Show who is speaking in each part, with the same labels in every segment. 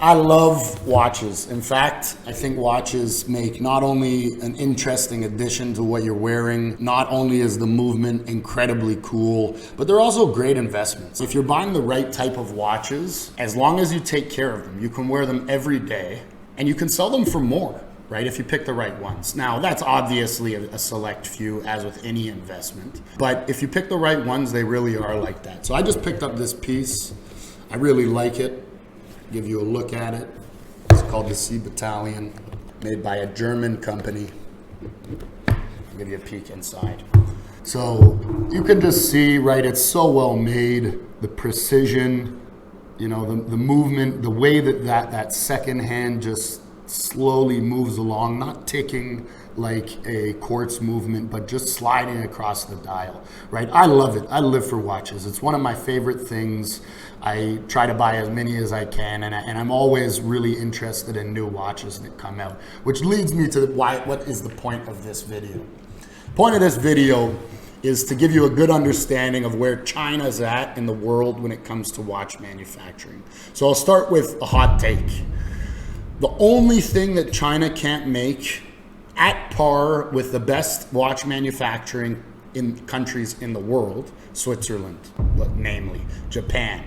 Speaker 1: I love watches. In fact, I think watches make not only an interesting addition to what you're wearing, not only is the movement incredibly cool, but they're also great investments. If you're buying the right type of watches, as long as you take care of them, you can wear them every day and you can sell them for more, right? If you pick the right ones. Now, that's obviously a select few, as with any investment. But if you pick the right ones, they really are like that. So I just picked up this piece. I really like it. Give you a look at it. It's called the Sea Battalion, made by a German company. I'll give you a peek inside. So you can just see, right, it's so well made, the precision, you know, the movement, the way that second hand just slowly moves along, not ticking like a quartz movement, but just sliding across the dial, right? I love it. I live for watches. It's one of my favorite things. I try to buy as many as I can, and I'm always really interested in new watches that come out, which leads me to what is the point of this video. The point of this video is to give you a good understanding of where China's at in the world when it comes to watch manufacturing. So I'll start with a hot take. The only thing that China can't make at par with the best watch manufacturing in countries in the world, Switzerland, namely Japan.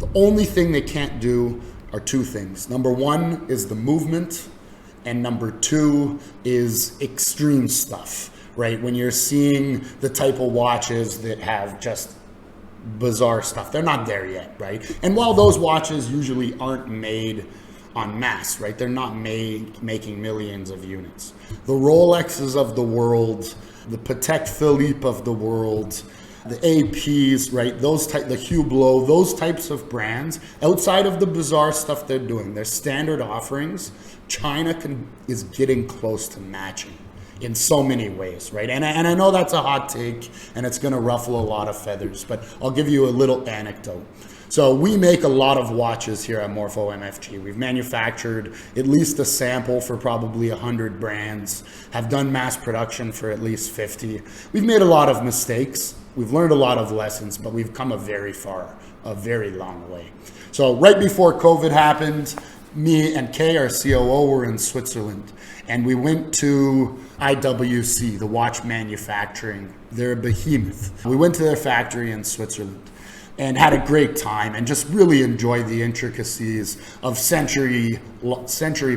Speaker 1: The only thing they can't do are two things. Number one is the movement, and number two is extreme stuff, right? When you're seeing the type of watches that have just bizarre stuff, they're not there yet, right? And while those watches usually aren't made en masse, right? They're not making millions of units. The Rolexes of the world, the Patek Philippe of the world, the APs, right? The Hublot, those types of brands, outside of the bizarre stuff they're doing, their standard offerings, China is getting close to matching in so many ways, right? And I know that's a hot take and it's gonna ruffle a lot of feathers, but I'll give you a little anecdote. So we make a lot of watches here at Morpho MFG. We've manufactured at least a sample for probably 100 brands, have done mass production for at least 50. We've made a lot of mistakes. We've learned a lot of lessons, but we've come a very long way. So right before COVID happened, me and Kay, our COO, were in Switzerland, and we went to IWC, the watch manufacturing. They're a behemoth. We went to their factory in Switzerland and had a great time and just really enjoyed the intricacies of century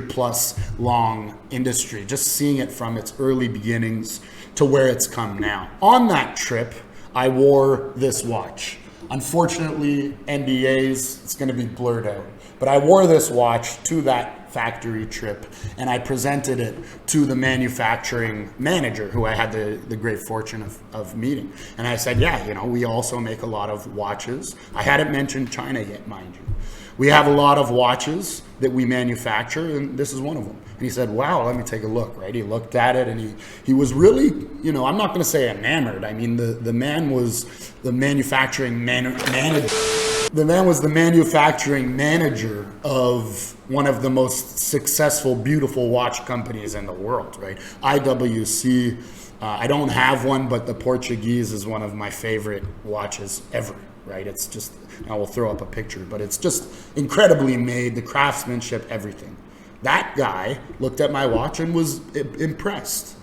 Speaker 1: plus long industry, just seeing it from its early beginnings to where it's come now. On that trip, I wore this watch. Unfortunately, NDAs, it's gonna be blurred out, but I wore this watch to that factory trip and I presented it to the manufacturing manager who I had the great fortune of meeting. And I said, yeah, you know, we also make a lot of watches. I hadn't mentioned China yet, mind you. We have a lot of watches that we manufacture, and this is one of them. And he said, wow, let me take a look, right? He looked at it and he was really, you know, I'm not gonna say enamored. I mean, the man was the manufacturing manager. The man was the manufacturing manager of one of the most successful, beautiful watch companies in the world, right? IWC, I don't have one, but the Portuguese is one of my favorite watches ever, right? It's just, I will throw up a picture, but it's just incredibly made, the craftsmanship, everything. That guy looked at my watch and was impressed.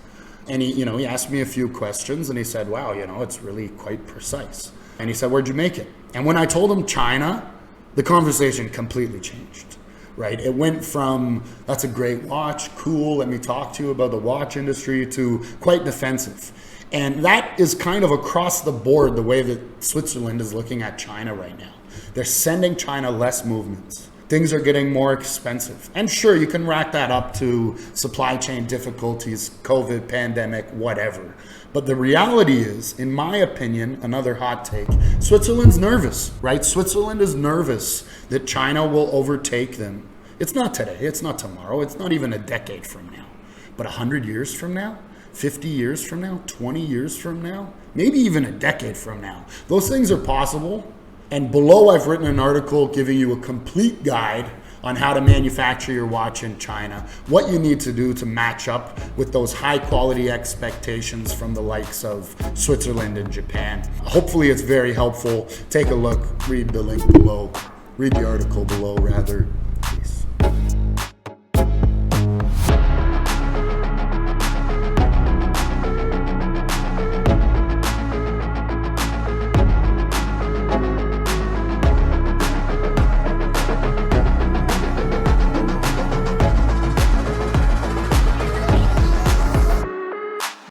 Speaker 1: And he asked me a few questions and he said, wow, you know, it's really quite precise. And he said, where'd you make it? And when I told him China, the conversation completely changed, right? It went from, that's a great watch, cool, let me talk to you about the watch industry, to quite defensive. And that is kind of across the board the way that Switzerland is looking at China right now. They're sending China less movements. Things are getting more expensive. And sure, you can rack that up to supply chain difficulties, COVID, pandemic, whatever. But the reality is, in my opinion, another hot take, Switzerland's nervous, right? Switzerland is nervous that China will overtake them. It's not today, it's not tomorrow, it's not even a decade from now. But 100 years from now, 50 years from now, 20 years from now, maybe even a decade from now. Those things are possible. And below, I've written an article giving you a complete guide on how to manufacture your watch in China, what you need to do to match up with those high quality expectations from the likes of Switzerland and Japan. Hopefully it's very helpful. Take a look, read the link below, read the article below rather.